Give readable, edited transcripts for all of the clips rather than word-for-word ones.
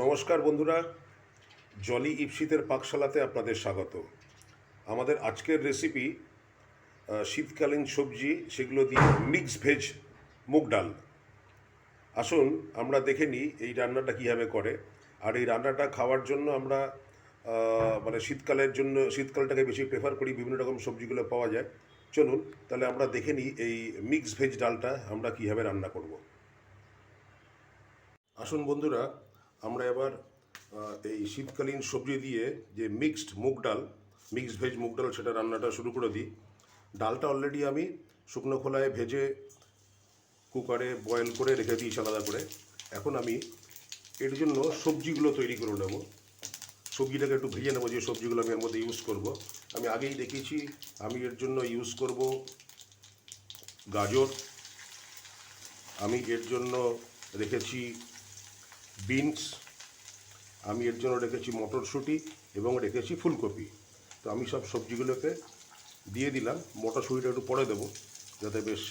নমস্কার বন্ধুরা, জলি ইপসিতের পাকশালাতে আপনাদের স্বাগত। আমাদের আজকের রেসিপি শীতকালীন সবজি, সেগুলো দিয়ে মিক্স ভেজ মুগ ডাল। আসুন আমরা দেখে নিই এই রান্নাটা কীভাবে করে। আর এই রান্নাটা খাওয়ার জন্য আমরা মানে শীতকালটাকে বেশি প্রেফার করি, বিভিন্ন রকম সবজিগুলো পাওয়া যায়। চলুন তাহলে আমরা দেখে নিই এই মিক্স ভেজ ডালটা আমরা কীভাবে রান্না করব। আসুন বন্ধুরা, আমরা এবার এই শীতকালীন সবজি দিয়ে যে মিক্সড ভেজ মুগ ডাল সেটা রান্নাটা শুরু করে দিই। ডালটা অলরেডি আমি শুকনো খোলায় ভেজে কুকারে বয়েল করে রেখে দিয়েছি আলাদা করে। এখন আমি এর জন্য সবজিগুলো তৈরি করে নেব। সবজিটাকে একটু ভেজে নেবো, যে সবজিগুলো আমি এর মধ্যে ইউজ করব। আমি আগেই দেখিয়েছি আমি এর জন্য ইউজ করব গাজর, আমি এর জন্য রেখেছি বিনস, আমি এর জন্য রেখেছি মটরশুঁটি এবং রেখেছি ফুলকপি। তো আমি সব সবজিগুলোকে দিয়ে দিলাম। মটরশুঁটিটা একটু পরে দেবো, যাতে বেশ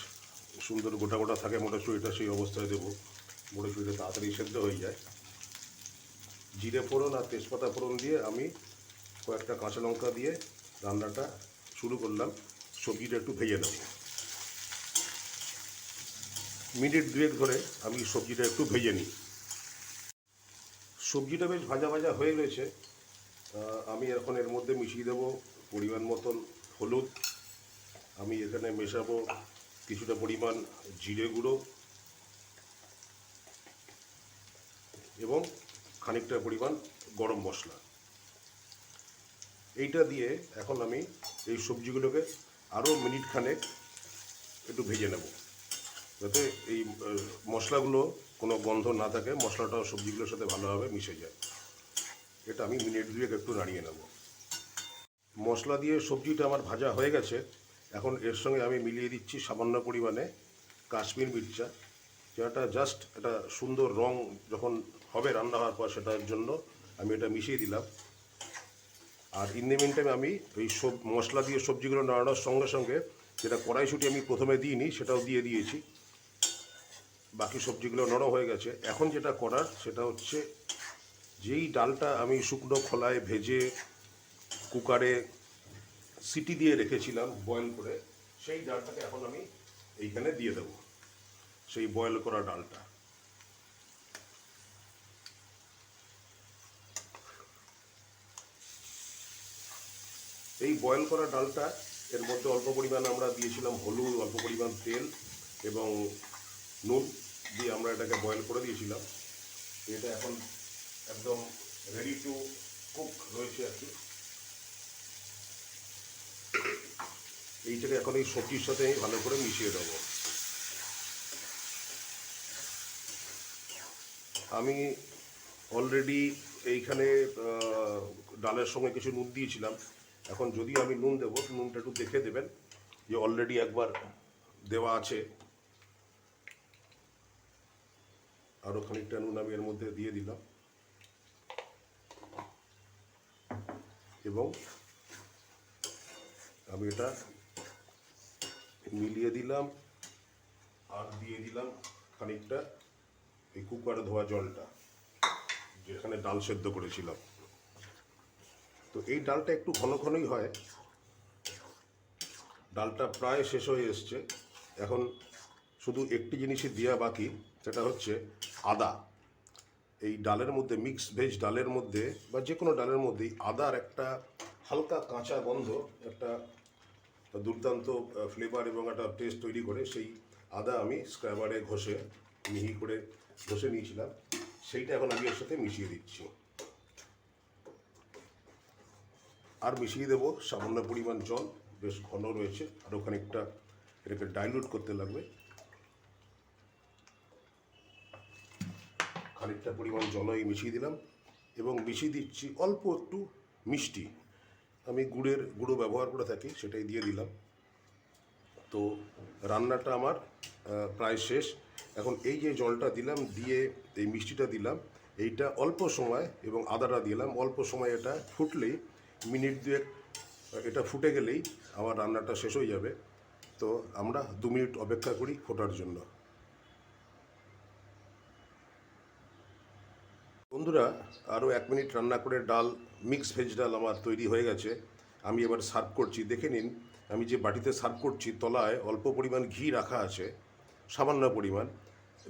সুন্দর গোটা গোটা থাকে মটরশুঁটিটা, সেই অবস্থায় দেবো। মটরশুঁটিটা তাড়াতাড়ি সেদ্ধ হয়ে যায়। জিরে ফোড়ন আর তেজপাতা ফোড়ন দিয়ে আমি কয়েকটা কাঁচা লঙ্কা দিয়ে রান্নাটা শুরু করলাম। সবজিটা একটু ভেজে নেব। মিনিট দুয়েক ধরে আমি সবজিটা একটু ভেজে নিই। সবজিটা বেশ ভাজা ভাজা হয়ে গেছে। আমি এখন এর মধ্যে মিশিয়ে দেবো পরিমাণ মতন হলুদ। আমি এখানে মেশাবো কিছুটা পরিমাণ জিরে গুঁড়ো এবং খানিকটা পরিমাণ গরম মশলা। এইটা দিয়ে এখন আমি এই সবজিগুলোকে আরও মিনিট খানেক একটু ভেজে নেব, যাতে এই মশলাগুলো কোনো গন্ধ না থাকে, মশলাটাও সবজিগুলোর সাথে ভালোভাবে মিশে যায়। এটা আমি মিনিট দুয়েক একটু নাড়িয়ে নেব। মশলা দিয়ে সবজিটা আমার ভাজা হয়ে গেছে। এখন এর সঙ্গে আমি মিলিয়ে দিচ্ছি সামান্য পরিমাণে কাশ্মীর মির্চা, যেটা জাস্ট একটা সুন্দর রং যখন হবে রান্না হওয়ার পর, সেটার জন্য আমি এটা মিশিয়ে দিলাম। আর ইন দ্য মিন টাইম আমি এই মশলা দিয়ে সবজিগুলো নাড়ানোর সঙ্গে সঙ্গে যেটা কড়াইশুঁটি আমি প্রথমে দিইনি, সেটাও দিয়ে দিয়েছি। বাকি সবজিগুলো নরম হয়ে গেছে। এখন যেটা করার সেটা হচ্ছে, যেই ডালটা আমি শুকনো খোলায় ভেজে কুকারে সিটি দিয়ে রেখেছিলাম বয়েল করে, সেই ডালটাকে এখন আমি এইখানে দিয়ে দেবো, সেই বয়েল করা ডালটা। এই বয়েল করা ডালটা, এর মধ্যে অল্প পরিমাণ আমরা দিয়েছিলাম হলুদ, অল্প পরিমাণ তেল এবং নুন দিয়ে আমরা এটাকে বয়েল করে দিয়েছিলাম। এটা এখন একদম রেডি টু কুক রয়েছে আর কি। এইটাকে এখন এই সবজির সাথে আমি ভালো করে মিশিয়ে দেবো। আমি অলরেডি এইখানে ডালের সঙ্গে কিছু নুন দিয়েছিলাম। এখন যদি আমি নুন দেবো, নুনটা একটু দেখে দেবেন যে অলরেডি একবার দেওয়া আছে। আরও খানিকটা নুন আমি এর মধ্যে দিয়ে দিলাম এবং আমি এটা মিলিয়ে দিলাম। আর দিয়ে দিলাম খানিকটা এই কুকারে ধোয়া জলটা, যেখানে ডাল সেদ্ধ করেছিলাম। তো এই ডালটা একটু ঘন ঘনই হয়। ডালটা প্রায় শেষ হয়ে এসছে। এখন শুধু একটি জিনিসই দেওয়া বাকি, সেটা হচ্ছে আদা। এই ডালের মধ্যে, মিক্স ভেজ ডালের মধ্যে বা যে কোনো ডালের মধ্যেই আদার একটা হালকা কাঁচা গন্ধ একটা দুর্দান্ত ফ্লেভার এবং একটা টেস্ট তৈরি করে। সেই আদা আমি স্ক্র্যাবারে ঘষে মিহি করে ঘষে নিয়েছিলাম, সেইটা এখন আমি এর সাথে মিশিয়ে দিচ্ছি। আর মিশিয়ে দেবো সামান্য পরিমাণ জল। বেশ ঘন রয়েছে, আরও খানিকটা এটাকে ডাইলুট করতে লাগবে। খানিকটা পরিমাণ জল আমি মিশিয়ে দিলাম এবং মিশিয়ে দিচ্ছি অল্প একটু মিষ্টি। আমি গুঁড়ো ব্যবহার করে থাকি, সেটাই দিয়ে দিলাম। তো রান্নাটা আমার প্রায় শেষ। এখন এই যে জলটা দিলাম, দিয়ে এই মিষ্টিটা দিলাম, এইটা অল্প সময়, এবং আদাটা দিলাম অল্প সময়, এটা ফুটলেই মিনিট দুয়েক এটা ফুটে গেলেই আমার রান্নাটা শেষ হয়ে যাবে। তো আমরা 2 মিনিট অপেক্ষা করি ফোটার জন্য। বন্ধুরা, আরও 1 মিনিট রান্না করে ডাল, মিক্স ভেজ ডাল আমার তৈরি হয়ে গেছে। আমি এবার সার্ভ করছি। দেখে নিন, আমি যে বাটিতে সার্ভ করছি তলায় অল্প পরিমাণ ঘি রাখা আছে, সামান্য পরিমাণ।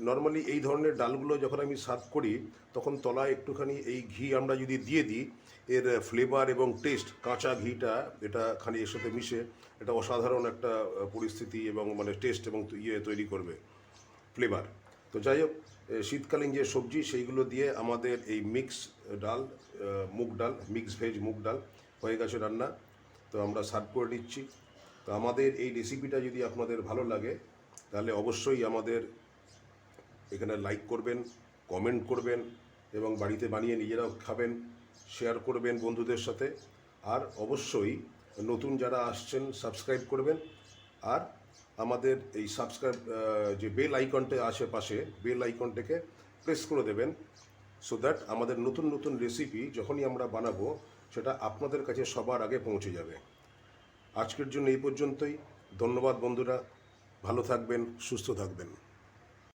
নর্মালি এই ধরনের ডালগুলো যখন আমি সার্ভ করি তখন তলায় একটুখানি এই ঘি আমরা যদি দিয়ে দিই, এর ফ্লেভার এবং টেস্ট, কাঁচা ঘিটা এটা খালি এর সাথে মিশে এটা অসাধারণ একটা পরিস্থিতি এবং মানে টেস্ট এবং তৈরি করবে, ফ্লেভার। তো যাই হোক, শীতকালীন যে সবজি সেইগুলো দিয়ে আমাদের এই মিক্স ডাল, মুগ ডাল, মিক্স ভেজ মুগ ডাল হয়ে গেছে রান্না। তো আমরা সার্ভ করে নিচ্ছি। তো আমাদের এই রেসিপিটা যদি আপনাদের ভালো লাগে তাহলে অবশ্যই আমাদের এখানে লাইক করবেন, কমেন্ট করবেন এবং বাড়িতে বানিয়ে নিজেরাও খাবেন, শেয়ার করবেন বন্ধুদের সাথে। আর অবশ্যই নতুন যারা আসছেন সাবস্ক্রাইব করবেন। আর আমাদের এই সাবস্ক্রাইব যে বেল আইকনটা আশেপাশে, বেল আইকনটাকে প্রেস করে দেবেন, সো দ্যাট আমাদের নতুন নতুন রেসিপি যখনই আমরা বানাবো সেটা আপনাদের কাছে সবার আগে পৌঁছে যাবে। আজকের জন্য এই পর্যন্তই। ধন্যবাদ বন্ধুরা, ভালো থাকবেন, সুস্থ থাকবেন।